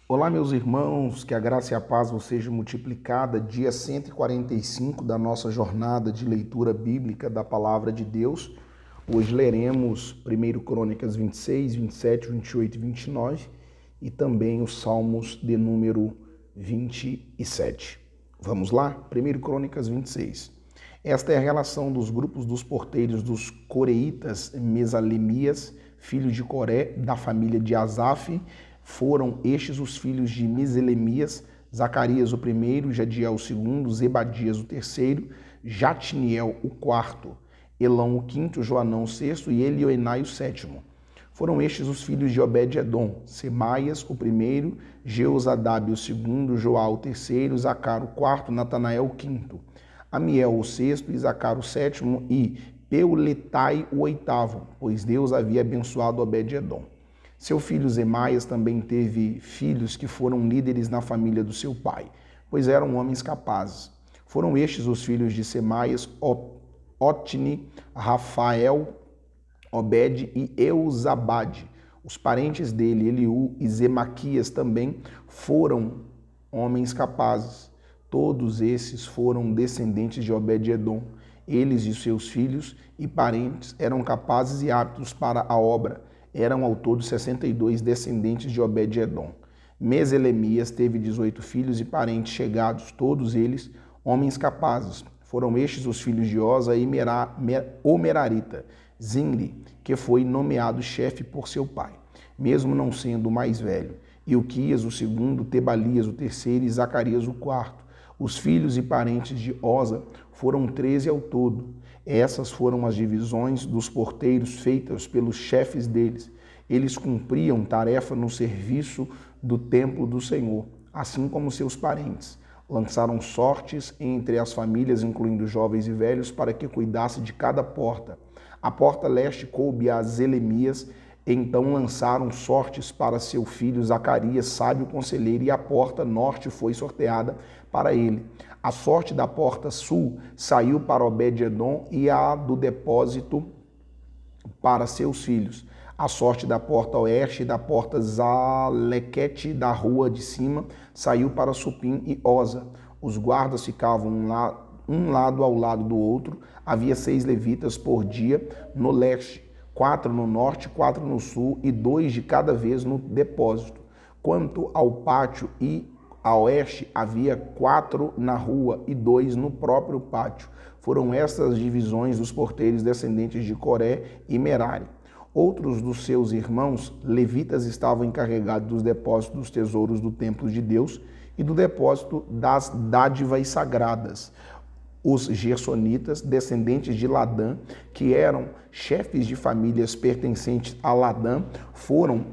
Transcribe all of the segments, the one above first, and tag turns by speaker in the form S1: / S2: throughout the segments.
S1: Olá, meus irmãos, que a graça e a paz vos seja multiplicada. Dia 145 da nossa jornada de leitura bíblica da Palavra de Deus. Hoje leremos 1 Crônicas 26, 27, 28 e 29 e também os Salmos de número 27. Vamos lá? 1 Crônicas 26. Esta é a relação dos grupos dos porteiros dos coreitas Mesalemias, filho de Coré, da família de Asaf. Foram estes os filhos de Meselemias: Zacarias o primeiro, Jadiel o segundo, Zebadias o terceiro, Jatniel o quarto, Elão o quinto, Joanão o sexto e Elioenai o sétimo. Foram estes os filhos de Obed-edom: Semaias o primeiro, Jeozadab o segundo, Joá o terceiro, Zacar o quarto, Natanael o quinto, Amiel o sexto, Isacar o sétimo e Peuletai o oitavo, pois Deus havia abençoado Obed-edom. Seu filho Zemaias também teve filhos que foram líderes na família do seu pai, pois eram homens capazes. Foram estes os filhos de Semaias: Otni, Rafael, Obed e Euzabade. Os parentes dele, Eliú e Zemaquias, também foram homens capazes. Todos esses foram descendentes de Obed-edom. Eles e seus filhos e parentes eram capazes e aptos para a obra. Eram ao todo 62 descendentes de Obed-edom. Meselemias teve 18 filhos e parentes chegados, todos eles homens capazes. Foram estes os filhos de Oza e o Merarita, Zimri, que foi nomeado chefe por seu pai, mesmo não sendo o mais velho, Ilquias o segundo, Tebalias o terceiro e Zacarias o quarto. Os filhos e parentes de Oza foram 13 ao todo. Essas foram as divisões dos porteiros feitas pelos chefes deles. Eles cumpriam tarefa no serviço do templo do Senhor, assim como seus parentes. Lançaram sortes entre as famílias, incluindo jovens e velhos, para que cuidasse de cada porta. A porta leste coube a Zelemias. Então lançaram sortes para seu filho Zacarias, sábio conselheiro, e a porta norte foi sorteada para ele. A sorte da porta sul saiu para Obed-edom e a do depósito para seus filhos. A sorte da porta oeste e da porta Zalequete da rua de cima saiu para Supim e Oza. Os guardas ficavam um lado ao lado do outro. Havia 6 levitas por dia no leste, 4 no norte, 4 no sul e 2 de cada vez no depósito. Quanto ao pátio e a oeste, havia 4 na rua e 2 no próprio pátio. Foram estas as divisões dos porteiros descendentes de Coré e Merari. Outros dos seus irmãos, levitas, estavam encarregados dos depósitos dos tesouros do templo de Deus e do depósito das dádivas sagradas. Os gersonitas, descendentes de Ladã, que eram chefes de famílias pertencentes a Ladã, foram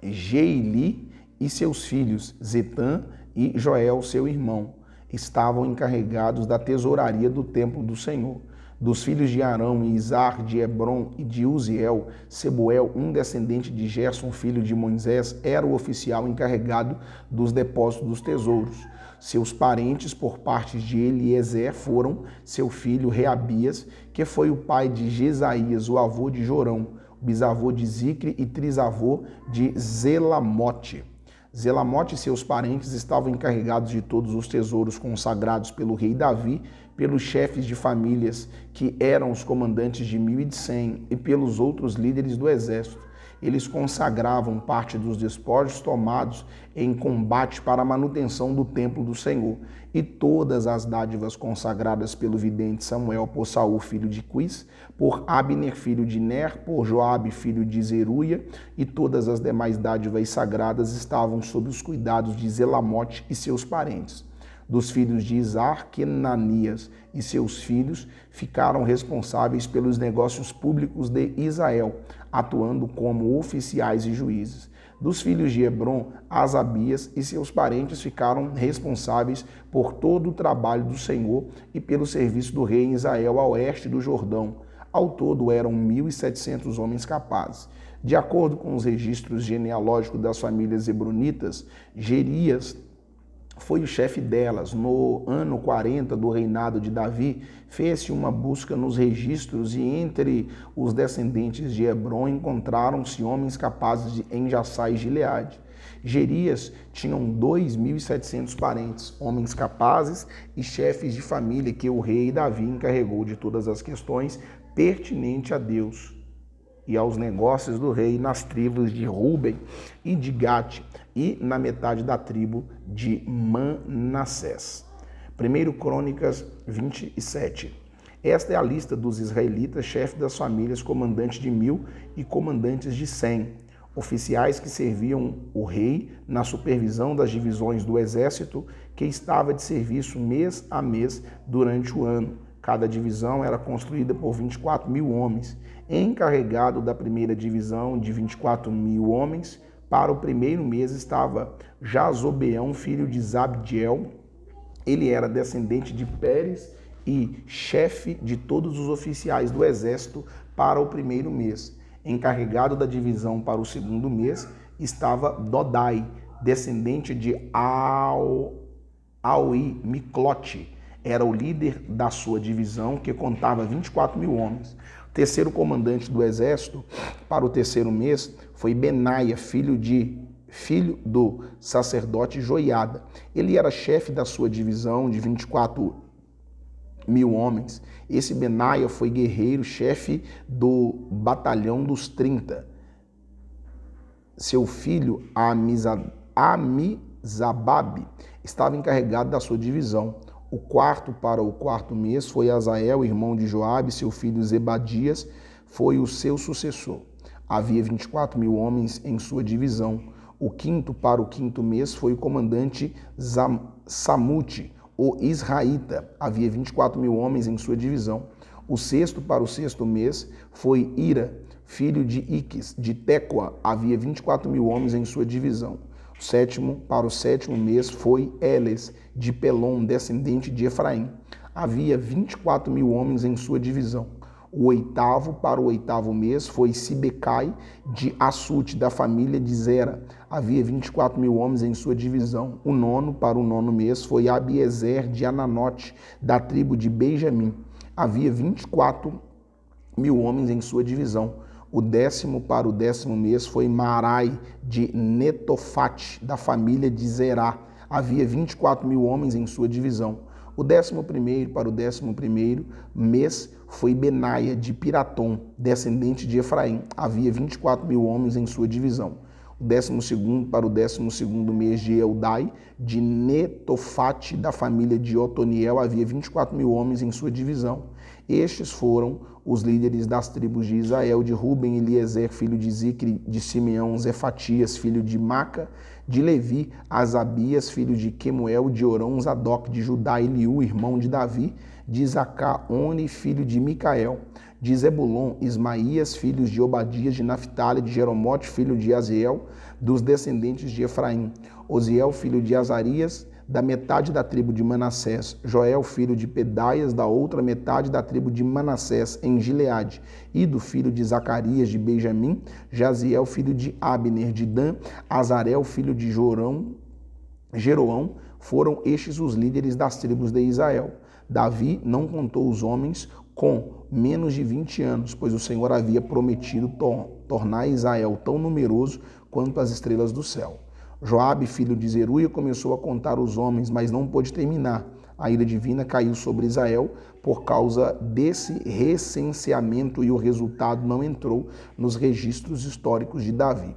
S1: Jeili e seus filhos, Zetã e Joel, seu irmão. Estavam encarregados da tesouraria do templo do Senhor. Dos filhos de Arão e Izar, de Hebron e de Uziel, Sebuel, um descendente de Gerson, filho de Moisés, era o oficial encarregado dos depósitos dos tesouros. Seus parentes, por parte de Eliezer, foram seu filho Reabias, que foi o pai de Jesaías, o avô de Jorão, bisavô de Zicre e trisavô de Zelamote. Zelamote e seus parentes estavam encarregados de todos os tesouros consagrados pelo rei Davi, pelos chefes de famílias, que eram os comandantes de 1.100, e pelos outros líderes do exército. Eles consagravam parte dos despojos tomados em combate para a manutenção do templo do Senhor, e todas as dádivas consagradas pelo vidente Samuel por Saul, filho de Quis, por Abner, filho de Ner, por Joabe, filho de Zeruia, e todas as demais dádivas sagradas estavam sob os cuidados de Zelamote e seus parentes. Dos filhos de Izar, Kenanias e seus filhos ficaram responsáveis pelos negócios públicos de Israel, atuando como oficiais e juízes. Dos filhos de Hebron, Asabias e seus parentes ficaram responsáveis por todo o trabalho do Senhor e pelo serviço do rei em Israel a oeste do Jordão. Ao todo eram 1.700 homens capazes. De acordo com os registros genealógicos das famílias hebronitas, Gerias foi o chefe delas. No ano 40 do reinado de Davi, fez-se uma busca nos registros e entre os descendentes de Hebron encontraram-se homens capazes de enjaçar e Gileade. Gerias tinham 2.700 parentes, homens capazes e chefes de família que o rei Davi encarregou de todas as questões pertinentes a Deus e aos negócios do rei nas tribos de Ruben e de Gade e na metade da tribo de Manassés. 1 Crônicas 27. Esta é a lista dos israelitas, chefes das famílias, comandantes de 1.000 e comandantes de 100, oficiais que serviam o rei na supervisão das divisões do exército que estava de serviço mês a mês durante o ano. Cada divisão era construída por 24.000 homens. Encarregado da primeira divisão de 24.000 homens, para o primeiro mês estava Jazobeão, filho de Zabdiel. Ele era descendente de Pérez e chefe de todos os oficiais do exército para o primeiro mês. Encarregado da divisão para o segundo mês estava Dodai, descendente de Aui Miclote. Era o líder da sua divisão, que contava 24.000 homens. O terceiro comandante do exército para o terceiro mês foi Benaia, filho do sacerdote Joiada. Ele era chefe da sua divisão de 24.000 homens. Esse Benaia foi guerreiro, chefe do batalhão dos 30. Seu filho Amizabab estava encarregado da sua divisão. O quarto para o quarto mês foi Azael, irmão de Joabe, seu filho Zebadias foi o seu sucessor. Havia 24.000 homens em sua divisão. O quinto para o quinto mês foi o comandante Samute, o israelita. Havia 24.000 homens em sua divisão. O sexto para o sexto mês foi Ira, filho de Iques, de Tecoa. Havia 24.000 homens em sua divisão. O sétimo para o sétimo mês foi Eles, de Pelom, descendente de Efraim. Havia 24.000 homens em sua divisão. O oitavo para o oitavo mês foi Sibecai, de Assute, da família de Zera. Havia 24.000 homens em sua divisão. O nono para o nono mês foi Abiezer, de Ananote, da tribo de Benjamim. Havia 24.000 homens em sua divisão. O décimo para o décimo mês foi Marai, de Netofate, da família de Zerá. Havia 24.000 homens em sua divisão. O 11º para o 11º mês foi Benaia, de Piratom, descendente de Efraim. Havia 24.000 homens em sua divisão. O 12º para o 12º mês de Eldai, de Netofate, da família de Otoniel. Havia 24.000 homens em sua divisão. Estes foram os líderes das tribos de Israel: de Ruben, Eliezer, filho de Zicre; de Simeão, Zefatias, filho de Maca; de Levi, Asabias, filho de Quemuel; de Orão, Zadok; de Judá, Eliú, irmão de Davi; de Zacá, Oni, filho de Micael; de Zebulon, Ismaías, filhos de Obadias; de Naphtali, de Jeromote, filho de Aziel; dos descendentes de Efraim, Osiel, filho de Azarias; da metade da tribo de Manassés, Joel, filho de Pedaias; da outra metade da tribo de Manassés, em Gileade; e do filho de Zacarias, de Benjamim, Jaziel, filho de Abner; de Dan, Azarel, filho de Jeroão. Foram estes os líderes das tribos de Israel. Davi não contou os homens com menos de 20 anos, pois o Senhor havia prometido tornar Israel tão numeroso quanto as estrelas do céu. Joabe, filho de Zeruia, começou a contar os homens, mas não pôde terminar. A ira divina caiu sobre Israel por causa desse recenseamento e o resultado não entrou nos registros históricos de Davi.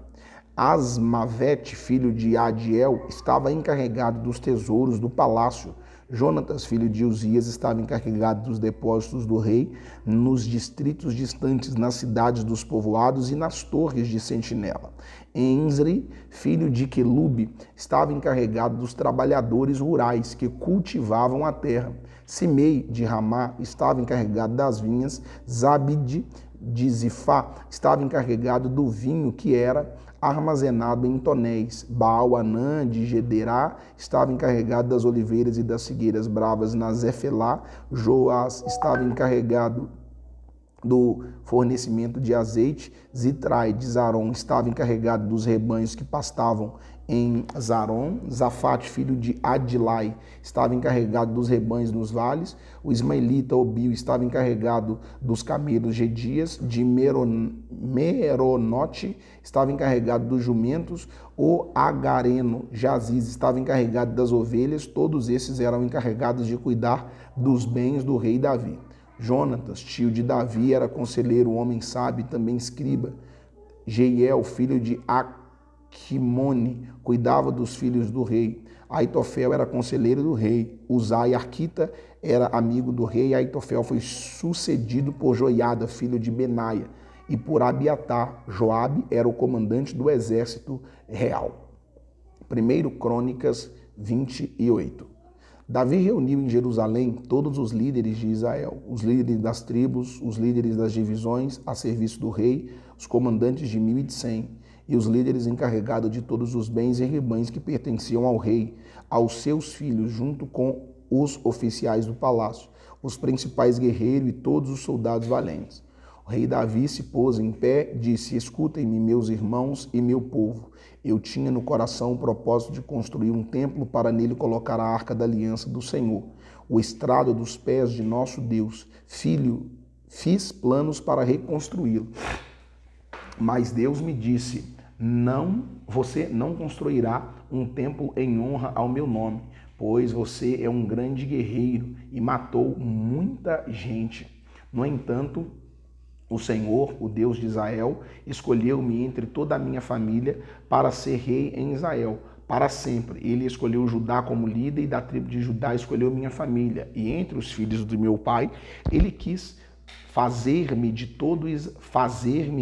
S1: Asmavete, filho de Adiel, estava encarregado dos tesouros do palácio. Jonatas, filho de Uzias, estava encarregado dos depósitos do rei nos distritos distantes, nas cidades dos povoados e nas torres de sentinela. Enzri, filho de Quelube, estava encarregado dos trabalhadores rurais que cultivavam a terra. Simei, de Ramá, estava encarregado das vinhas. Zabid, de Zifá, estava encarregado do vinho que era armazenado em tonéis. Baal-Anã, de Gederá, estava encarregado das oliveiras e das figueiras bravas na Zefelá. Joás estava encarregado do fornecimento de azeite. Zitrai, de Zaron, estava encarregado dos rebanhos que pastavam em Zaron. Zafate, filho de Adilai, estava encarregado dos rebanhos nos vales. O ismaelita Obio estava encarregado dos camelos. Gedias, de Meronote, estava encarregado dos jumentos. O Agareno, Jaziz, estava encarregado das ovelhas. Todos esses eram encarregados de cuidar dos bens do rei Davi. Jonatas, tio de Davi, era conselheiro, homem sábio e também escriba. Jeiel, filho de Aquimone, cuidava dos filhos do rei. Aitofel era conselheiro do rei. Uzai, arquita, era amigo do rei. Aitofel foi sucedido por Joiada, filho de Benaia, e por Abiatar. Joabe era o comandante do exército real. 1 Crônicas 28. Davi reuniu em Jerusalém todos os líderes de Israel, os líderes das tribos, os líderes das divisões a serviço do rei, os comandantes de 1.100 e os líderes encarregados de todos os bens e rebanhos que pertenciam ao rei, aos seus filhos, junto com os oficiais do palácio, os principais guerreiros e todos os soldados valentes. O rei Davi se pôs em pé, disse: escutem-me, meus irmãos e meu povo. Eu tinha no coração o propósito de construir um templo para nele colocar a arca da aliança do Senhor, o estrado dos pés de nosso Deus. Fiz planos para reconstruí-lo. Mas Deus me disse: não, você não construirá um templo em honra ao meu nome, pois você é um grande guerreiro e matou muita gente. No entanto, o Senhor, o Deus de Israel, escolheu-me entre toda a minha família para ser rei em Israel, para sempre. Ele escolheu Judá como líder e da tribo de Judá escolheu minha família. E entre os filhos do meu pai, ele quis fazer-me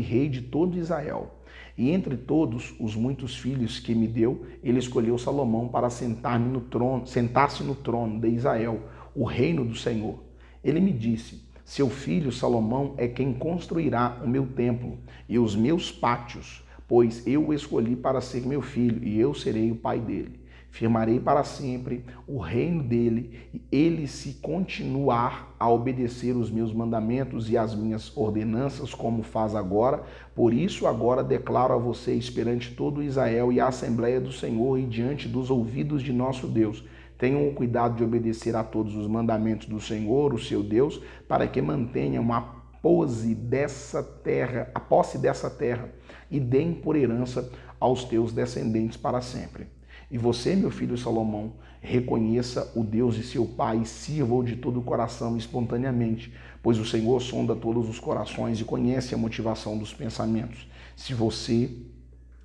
S1: rei de todo Israel. E entre todos os muitos filhos que me deu, ele escolheu Salomão para sentar-se no trono de Israel, o reino do Senhor. Ele me disse: seu filho Salomão é quem construirá o meu templo e os meus pátios, pois eu o escolhi para ser meu filho e eu serei o pai dele. Firmarei para sempre o reino dele e ele, se continuar a obedecer os meus mandamentos e as minhas ordenanças, como faz agora. Por isso agora declaro a vocês perante todo Israel e a Assembleia do Senhor e diante dos ouvidos de nosso Deus: tenham o cuidado de obedecer a todos os mandamentos do Senhor, o seu Deus, para que mantenham a posse dessa terra e deem por herança aos teus descendentes para sempre. E você, meu filho Salomão, reconheça o Deus de seu pai e sirva-o de todo o coração espontaneamente, pois o Senhor sonda todos os corações e conhece a motivação dos pensamentos. Se você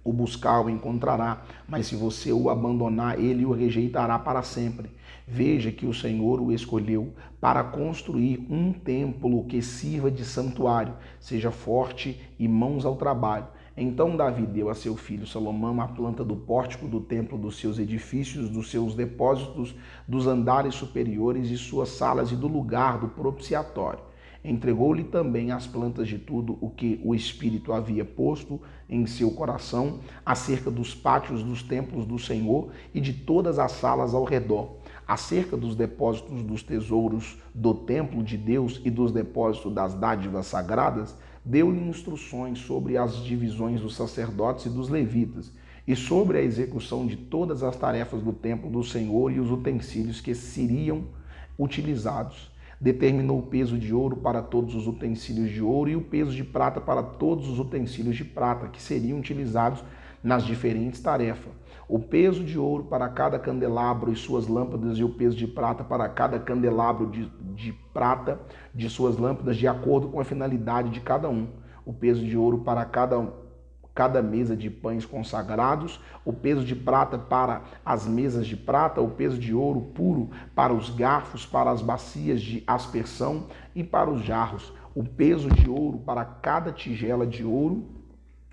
S1: o buscar, o encontrará, mas se você o abandonar, ele o rejeitará para sempre. Veja que o Senhor o escolheu para construir um templo que sirva de santuário, seja forte e mãos ao trabalho. Então Davi deu a seu filho Salomão a planta do pórtico do templo, dos seus edifícios, dos seus depósitos, dos andares superiores, de suas salas e do lugar do propiciatório. Entregou-lhe também as plantas de tudo o que o Espírito havia posto em seu coração, acerca dos pátios dos templos do Senhor e de todas as salas ao redor, acerca dos depósitos dos tesouros do templo de Deus e dos depósitos das dádivas sagradas. Deu-lhe instruções sobre as divisões dos sacerdotes e dos levitas, e sobre a execução de todas as tarefas do templo do Senhor e os utensílios que seriam utilizados. Determinou o peso de ouro para todos os utensílios de ouro e o peso de prata para todos os utensílios de prata que seriam utilizados nas diferentes tarefas. O peso de ouro para cada candelabro e suas lâmpadas e o peso de prata para cada candelabro de prata de suas lâmpadas, de acordo com a finalidade de cada um. O peso de ouro para cada mesa de pães consagrados, o peso de prata para as mesas de prata, o peso de ouro puro para os garfos, para as bacias de aspersão e para os jarros, o peso de ouro para cada tigela de ouro,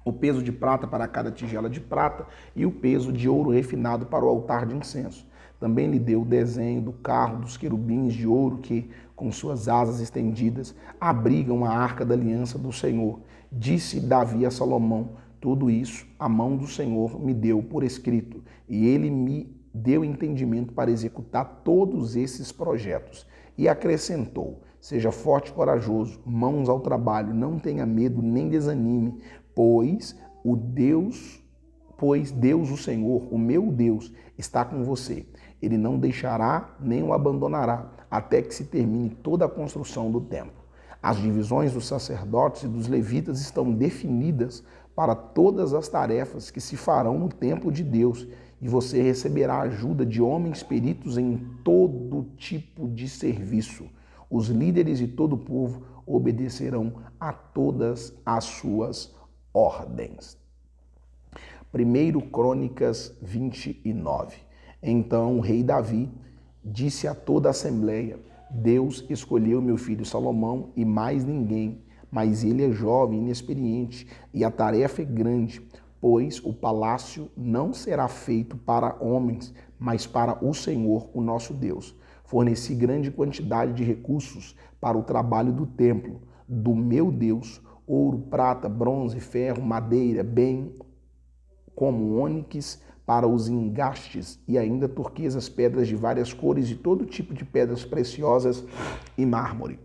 S1: o peso de prata para cada tigela de prata e o peso de ouro refinado para o altar de incenso. Também lhe deu o desenho do carro dos querubins de ouro que, com suas asas estendidas, abrigam a arca da aliança do Senhor. Disse Davi a Salomão: tudo isso a mão do Senhor me deu por escrito, e ele me deu entendimento para executar todos esses projetos. E acrescentou: seja forte e corajoso, mãos ao trabalho, não tenha medo nem desanime, pois o Deus pois Deus, o Senhor, o meu Deus, está com você. Ele não deixará nem o abandonará, até que se termine toda a construção do templo. As divisões dos sacerdotes e dos levitas estão definidas para todas as tarefas que se farão no templo de Deus, e você receberá a ajuda de homens peritos em todo tipo de serviço. Os líderes e todo o povo obedecerão a todas as suas ordens. 1 Crônicas 29. Então o rei Davi disse a toda a assembleia: Deus escolheu meu filho Salomão e mais ninguém, mas ele é jovem, inexperiente, e a tarefa é grande, pois o palácio não será feito para homens, mas para o Senhor, o nosso Deus. Forneci grande quantidade de recursos para o trabalho do templo, do meu Deus, ouro, prata, bronze, ferro, madeira, bem como ônix para os engastes e ainda turquesas, pedras de várias cores e todo tipo de pedras preciosas e mármore.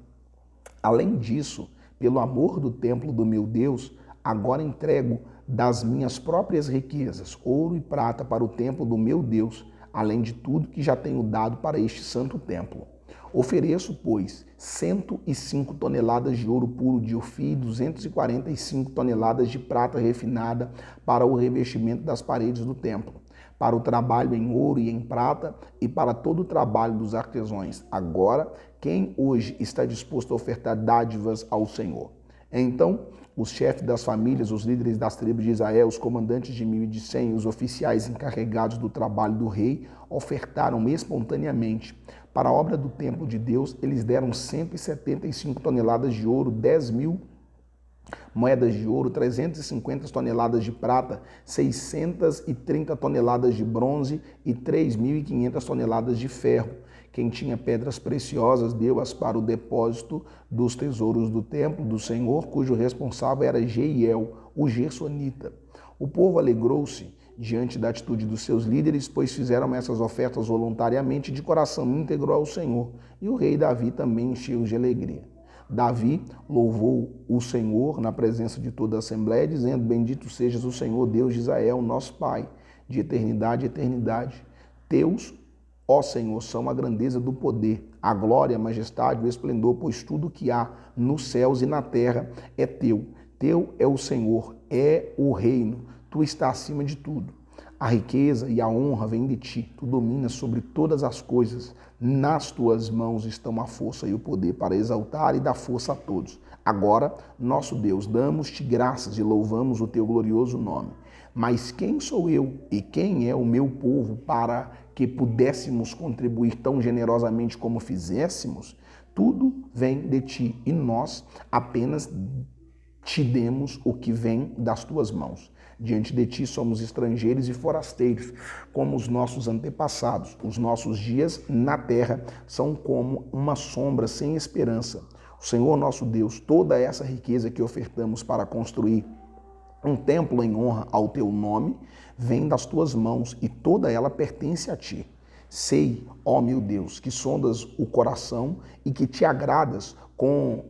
S1: Além disso, pelo amor do templo do meu Deus, agora entrego das minhas próprias riquezas, ouro e prata para o templo do meu Deus, além de tudo que já tenho dado para este santo templo. Ofereço, pois, 105 toneladas de ouro puro de Ofir e 245 toneladas de prata refinada para o revestimento das paredes do templo, para o trabalho em ouro e em prata e para todo o trabalho dos artesãos. Agora, quem hoje está disposto a ofertar dádivas ao Senhor? Então, os chefes das famílias, os líderes das tribos de Israel, os comandantes de 1.000 e de 100, os oficiais encarregados do trabalho do rei, ofertaram espontaneamente. Para a obra do templo de Deus, eles deram 175 toneladas de ouro, 10.000 moedas de ouro, 350 toneladas de prata, 630 toneladas de bronze e 3.500 toneladas de ferro. Quem tinha pedras preciosas deu-as para o depósito dos tesouros do templo do Senhor, cujo responsável era Jeiel, o Gersonita. O povo alegrou-se diante da atitude dos seus líderes, pois fizeram essas ofertas voluntariamente de coração íntegro ao Senhor. E o rei Davi também encheu de alegria. Davi louvou o Senhor na presença de toda a assembleia, dizendo: Bendito sejas o Senhor, Deus de Israel, nosso Pai, de eternidade a eternidade. Teus, ó Senhor, são a grandeza do poder, a glória, a majestade, o esplendor, pois tudo que há nos céus e na terra é teu. Teu é o Senhor, é o reino, tu estás acima de tudo. A riqueza e a honra vêm de ti, tu dominas sobre todas as coisas. Nas tuas mãos estão a força e o poder para exaltar e dar força a todos. Agora, nosso Deus, damos-te graças e louvamos o teu glorioso nome. Mas quem sou eu e quem é o meu povo para que pudéssemos contribuir tão generosamente como fizéssemos? Tudo vem de ti e nós apenas te demos o que vem das tuas mãos. Diante de ti somos estrangeiros e forasteiros, como os nossos antepassados. Os nossos dias na terra são como uma sombra sem esperança. O Senhor nosso Deus, toda essa riqueza que ofertamos para construir um templo em honra ao teu nome, vem das tuas mãos e toda ela pertence a ti. Sei, ó meu Deus, que sondas o coração e que te agradas com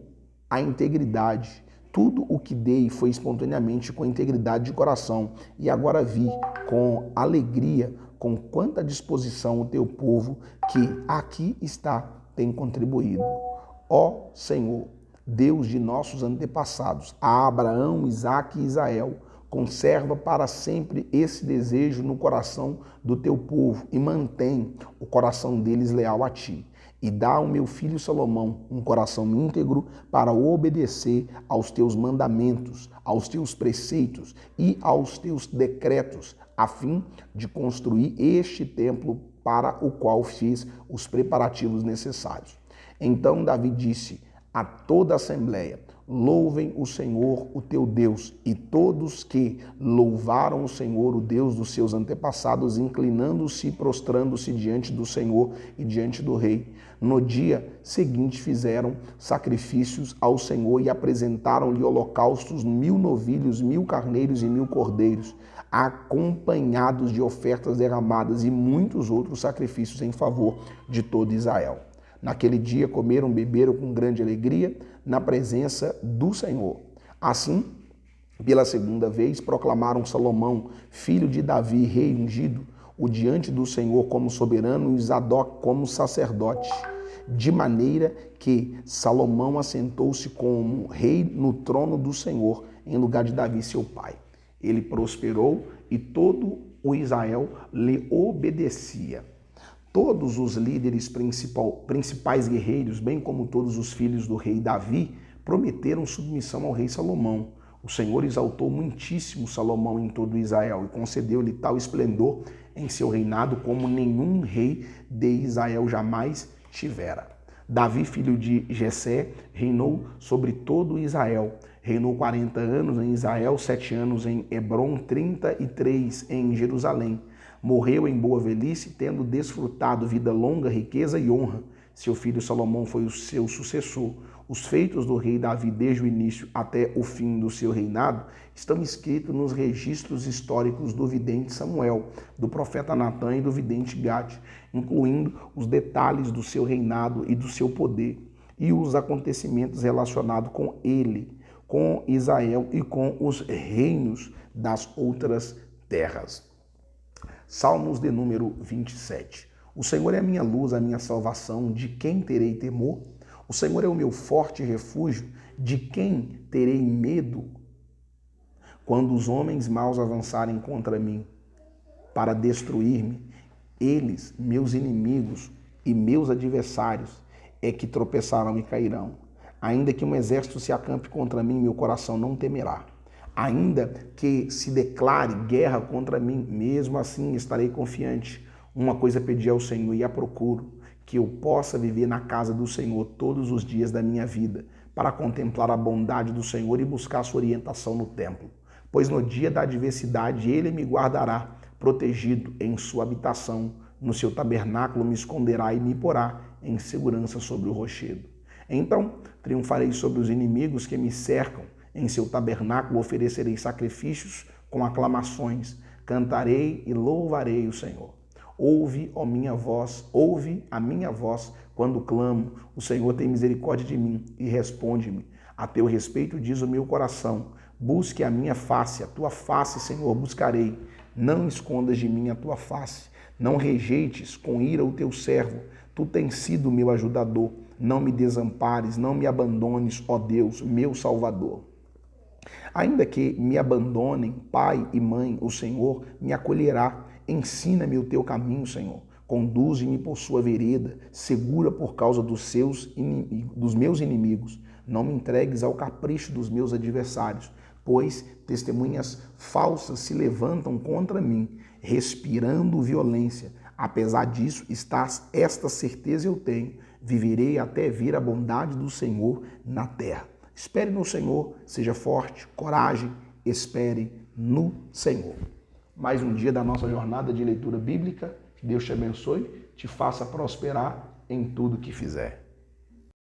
S1: a integridade. Tudo o que dei foi espontaneamente com integridade de coração, e agora vi com alegria, com quanta disposição o teu povo que aqui está tem contribuído. Ó Senhor, Deus de nossos antepassados, a Abraão, Isaque e Israel, conserva para sempre esse desejo no coração do teu povo e mantém o coração deles leal a ti. E dá ao meu filho Salomão um coração íntegro para obedecer aos teus mandamentos, aos teus preceitos e aos teus decretos, a fim de construir este templo para o qual fiz os preparativos necessários. Então Davi disse a toda a assembleia: louvem o Senhor, o teu Deus. E todos que louvaram o Senhor, o Deus dos seus antepassados, inclinando-se e prostrando-se diante do Senhor e diante do rei. No dia seguinte fizeram sacrifícios ao Senhor e apresentaram-lhe holocaustos, 1.000 novilhos, 1.000 carneiros e 1.000 cordeiros, acompanhados de ofertas derramadas e muitos outros sacrifícios em favor de todo Israel. Naquele dia comeram e beberam com grande alegria na presença do Senhor. Assim, Pela segunda vez, proclamaram Salomão, filho de Davi, rei ungido, o diante do Senhor como soberano e Zadok como sacerdote, de maneira que Salomão assentou-se como rei no trono do Senhor, em lugar de Davi, seu pai. Ele prosperou e todo o Israel lhe obedecia. Todos os líderes principais guerreiros, bem como todos os filhos do rei Davi, prometeram submissão ao rei Salomão. O Senhor exaltou muitíssimo Salomão em todo Israel e concedeu-lhe tal esplendor em seu reinado como nenhum rei de Israel jamais tivera. Davi, filho de Jessé, reinou sobre todo Israel. Reinou 40 anos em Israel, 7 anos em Hebrom, 33 em Jerusalém. Morreu em boa velhice, tendo desfrutado vida longa, riqueza e honra. Seu filho Salomão foi o seu sucessor. Os feitos do rei Davi desde o início até o fim do seu reinado estão escritos nos registros históricos do vidente Samuel, do profeta Natã e do vidente Gade, incluindo os detalhes do seu reinado e do seu poder, e os acontecimentos relacionados com ele, com Israel e com os reinos das outras terras. Salmos de número 27. O Senhor é a minha luz, a minha salvação, de quem terei temor? O Senhor é o meu forte refúgio, de quem terei medo? Quando os homens maus avançarem contra mim para destruir-me, eles, meus inimigos e meus adversários, é que tropeçarão e cairão. Ainda que um exército se acampe contra mim, meu coração não temerá. Ainda que se declare guerra contra mim, mesmo assim estarei confiante. Uma coisa pedi ao Senhor e a procuro, que eu possa viver na casa do Senhor todos os dias da minha vida, para contemplar a bondade do Senhor e buscar sua orientação no templo. Pois no dia da adversidade ele me guardará, protegido em sua habitação. No seu tabernáculo me esconderá e me porá em segurança sobre o rochedo. Então triunfarei sobre os inimigos que me cercam. Em seu tabernáculo oferecerei sacrifícios com aclamações. Cantarei e louvarei o Senhor. Ouve a minha voz quando clamo. O Senhor tem misericórdia de mim e responde-me. A teu respeito diz o meu coração. Busque a minha face, a tua face, Senhor, buscarei. Não escondas de mim a tua face. Não rejeites com ira o teu servo. Tu tens sido meu ajudador. Não me desampares, não me abandones, ó Deus, meu Salvador. Ainda que me abandonem pai e mãe, o Senhor me acolherá. Ensina-me o teu caminho, Senhor. Conduze-me por sua vereda, segura por causa dos meus inimigos. Não me entregues ao capricho dos meus adversários, pois testemunhas falsas se levantam contra mim, respirando violência. Apesar disso, esta certeza eu tenho, viverei até vir a bondade do Senhor na terra. Espere no Senhor, seja forte, coragem, espere no Senhor. Mais um dia da nossa jornada de leitura bíblica. Que Deus te abençoe, te faça prosperar em tudo que fizer.